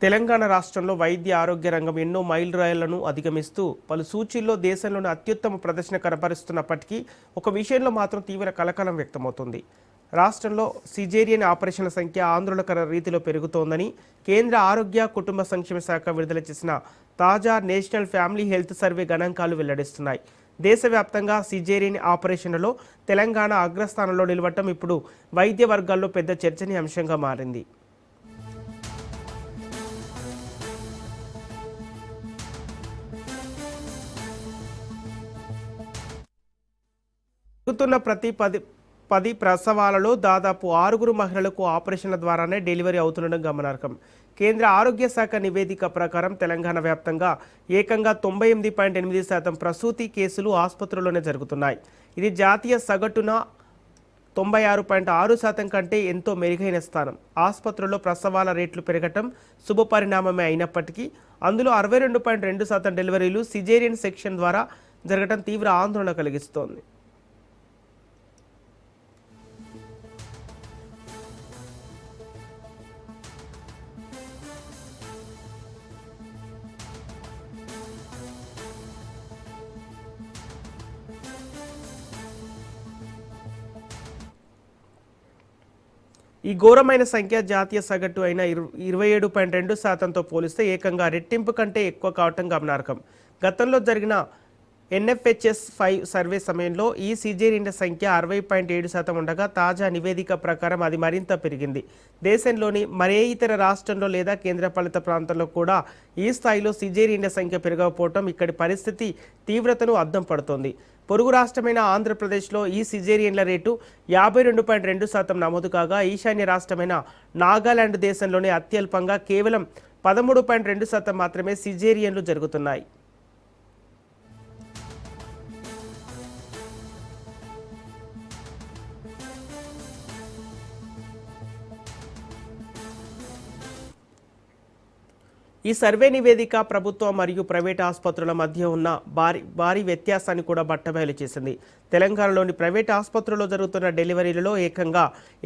తెలంగాణ రాష్ట్రంలో వైద్య ఆరోగ్య రంగం ఎన్నో మైలురాళ్లను అధిగమిస్తూ పలు సూచీల్లో దేశంలోని అత్యుత్తమ ప్రదర్శన కనబరుస్తున్నప్పటికీ ఒక విషయంలో మాత్రం తీవ్ర కలకలం వ్యక్తమవుతుంది. రాష్ట్రంలో సిజేరియన్ ఆపరేషన్ల సంఖ్య ఆందోళనకర రీతిలో పెరుగుతోందని కేంద్ర ఆరోగ్య కుటుంబ సంక్షేమ శాఖ విడుదల చేసిన తాజా నేషనల్ ఫ్యామిలీ హెల్త్ సర్వే గణాంకాలు వెల్లడిస్తున్నాయి. దేశవ్యాప్తంగా సిజేరియన్ ఆపరేషన్లలో తెలంగాణ అగ్రస్థానంలో నిలవటం ఇప్పుడు వైద్య వర్గాల్లో పెద్ద చర్చనీయాంశంగా మారింది. జరుగుతున్న ప్రతి 10 ప్రసవాలలో దాదాపు 6 మహిళలకు ఆపరేషన్ల ద్వారానే డెలివరీ అవుతుండడం గమనార్హం. కేంద్ర ఆరోగ్య శాఖ నివేదిక ప్రకారం తెలంగాణ వ్యాప్తంగా ఏకంగా 98.8% ప్రసూతి కేసులు ఆసుపత్రుల్లోనే జరుగుతున్నాయి. ఇది జాతీయ సగటున 96.6% కంటే ఎంతో మెరుగైన స్థానం. ఆసుపత్రుల్లో ప్రసవాల రేట్లు పెరగటం శుభపరిణామమే అయినప్పటికీ అందులో 62.2% డెలివరీలు సిజేరియన్ సెక్షన్ ద్వారా జరగటం తీవ్ర ఆందోళన కలిగిస్తోంది. ఈ ఘోరమైన సంఖ్య జాతీయ సగటు అయిన 27.2%తో పోలిస్తే ఏకంగా రెట్టింపు కంటే ఎక్కువ కావటం గమనార్హం. గతంలో జరిగిన NFHS 5 సర్వే సమయంలో ఈ సిజేరియన్ల సంఖ్య 60.7% ఉండగా తాజా నివేదిక ప్రకారం అది మరింత పెరిగింది. దేశంలోని మరే ఇతర రాష్ట్రంలో లేదా కేంద్రపాలిత ప్రాంతంలో కూడా ఈ స్థాయిలో సిజేరియన్ల సంఖ్య పెరగకపోవటం ఇక్కడి పరిస్థితి తీవ్రతను అద్దం పడుతోంది. పొరుగు రాష్ట్రమైన ఆంధ్రప్రదేశ్లో ఈ సిజేరియన్ల రేటు 52.2% నమోదు కాగా ఈశాన్య రాష్ట్రమైన నాగాలాండ్ దేశంలోనే అత్యల్పంగా కేవలం 13.2% మాత్రమే సిజేరియన్లు జరుగుతున్నాయి. ఈ సర్వే నివేదిక ప్రభుత్వ మరియు ప్రైవేట్ ఆసుపత్రుల మధ్య ఉన్న భారీ వ్యత్యాసాన్ని కూడా బట్టబయలు చేసింది. తెలంగాణలోని ప్రైవేట్ ఆసుపత్రుల్లో జరుగుతున్న డెలివరీలలో ఏకంగా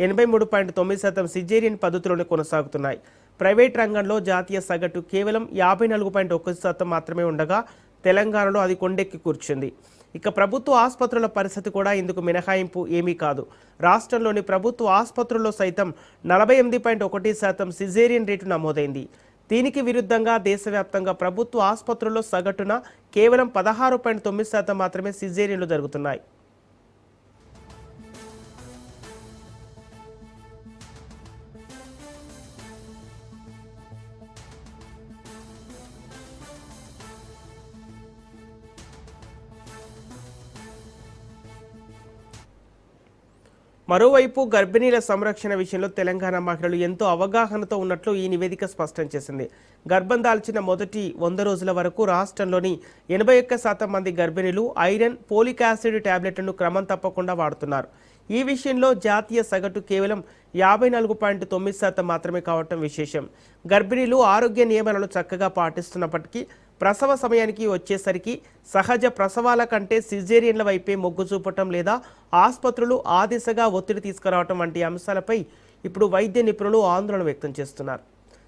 83.9% సిజేరియన్ పద్ధతిలోనే కొనసాగుతున్నాయి. ప్రైవేట్ రంగంలో జాతీయ సగటు కేవలం 54.1% మాత్రమే ఉండగా తెలంగాణలో అది కొండెక్కి కూర్చుంది. ఇక ప్రభుత్వ ఆసుపత్రుల పరిస్థితి కూడా ఇందుకు మినహాయింపు ఏమీ కాదు. రాష్ట్రంలోని ప్రభుత్వ ఆసుపత్రుల్లో సైతం 48.1% సిజేరియన్ రేటు నమోదైంది. దీనికి విరుద్ధంగా దేశవ్యాప్తంగా ప్రభుత్వ ఆసుపత్రుల్లో సగటున కేవలం 16.9% మాత్రమే సిజేరియన్లు జరుగుతున్నాయి. మరోవైపు గర్భిణీల సంరక్షణ విషయంలో తెలంగాణ మహిళలు ఎంతో అవగాహనతో ఉన్నట్లు ఈ నివేదిక స్పష్టం చేసింది. గర్భం దాల్చిన మొదటి 100 రోజుల వరకు రాష్ట్రంలోని 81% మంది గర్భిణీలు ఐరన్, పోలిక్ యాసిడ్ టాబ్లెట్లను క్రమం తప్పకుండా వాడుతున్నారు. ఈ విషయంలో జాతీయ సగటు కేవలం 54.9% మాత్రమే కావటం విశేషం. గర్భిణీలు ఆరోగ్య నియమాలను చక్కగా పాటిస్తున్నప్పటికీ ప్రసవ సమయానికి వచ్చేసరికి సహజ ప్రసవాల కంటే సిజేరియన్ల వైపే మొగ్గు చూపటం లేదా ఆసుపత్రులు ఆ దిశగా ఒత్తిడి తీసుకురావటం వంటి అంశాలపై ఇప్పుడు వైద్య నిపుణులు ఆందోళన వ్యక్తం చేస్తున్నారు.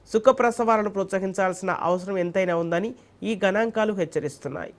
సుఖ ప్రసవాలను ప్రోత్సహించాల్సిన అవసరం ఎంతైనా ఉందని ఈ గణాంకాలు హెచ్చరిస్తున్నాయి.